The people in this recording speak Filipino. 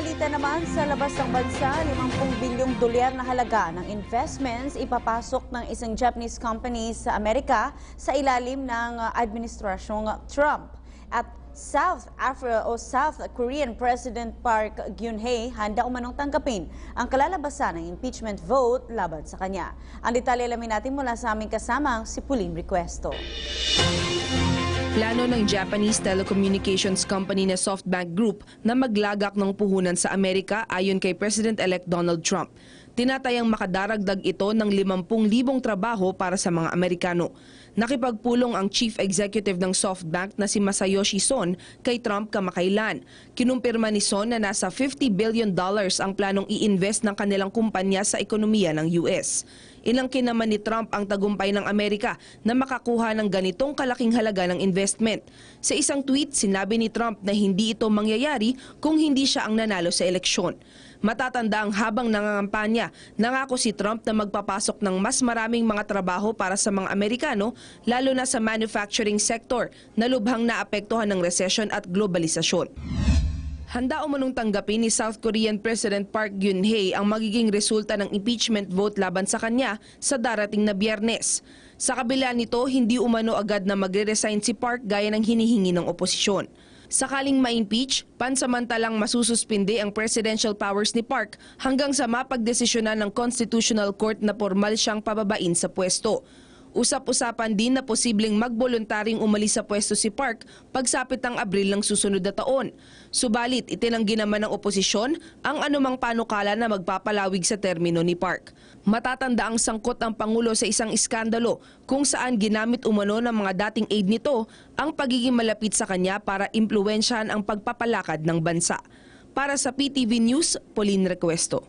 balita naman sa labas ng bansa, 50 bilyong dolyar na halaga ng investments ipapasok ng isang Japanese company sa Amerika sa ilalim ng administrasyong Trump. At South Korean President Park Geun-hye handa umanong tanggapin ang kalalabasan ng impeachment vote laban sa kanya. Ang detalye alamin natin mula sa aming kasamang si Pauline Requesto. Plano ng Japanese telecommunications company na SoftBank Group na maglagak ng puhunan sa Amerika ayon kay President-elect Donald Trump. Tinatayang makadaragdag ito ng 50,000 trabaho para sa mga Amerikano. Nakipagpulong ang Chief Executive ng SoftBank na si Masayoshi Son kay Trump kamakailan. Kinumpirma ni Son na nasa $50 billion ang planong i-invest ng kanilang kumpanya sa ekonomiya ng US. Inangkin naman ni Trump ang tagumpay ng Amerika na makakuha ng ganitong kalaking halaga ng investment. Sa isang tweet, sinabi ni Trump na hindi ito mangyayari kung hindi siya ang nanalo sa eleksyon. Matatanda ang habang nangangampanya, nangako si Trump na magpapasok ng mas maraming mga trabaho para sa mga Amerikano, lalo na sa manufacturing sector na lubhang naapektuhan ng resesyon at globalisasyon. Handa umanong tanggapin ni South Korean President Park Geun-hye ang magiging resulta ng impeachment vote laban sa kanya sa darating na Biyernes. Sa kabila nito, hindi umano agad na magre-resign si Park gaya ng hinihingi ng oposisyon. Sakaling ma-impeach, pansamantalang masususpinde ang presidential powers ni Park hanggang sa mapagdesisyonan ng Constitutional Court na formal siyang pababain sa pwesto. Usap-usapan din na posibleng magboluntaring umalis sa pwesto si Park pagsapit ng Abril ng susunod na taon. Subalit, itinanggi naman ng oposisyon ang anumang panukala na magpapalawig sa termino ni Park. Matatanda ang sangkot ng Pangulo sa isang iskandalo kung saan ginamit umano ng mga dating aide nito ang pagiging malapit sa kanya para impluwensyahan ang pagpapalakad ng bansa. Para sa PTV News, Pauline Requesto.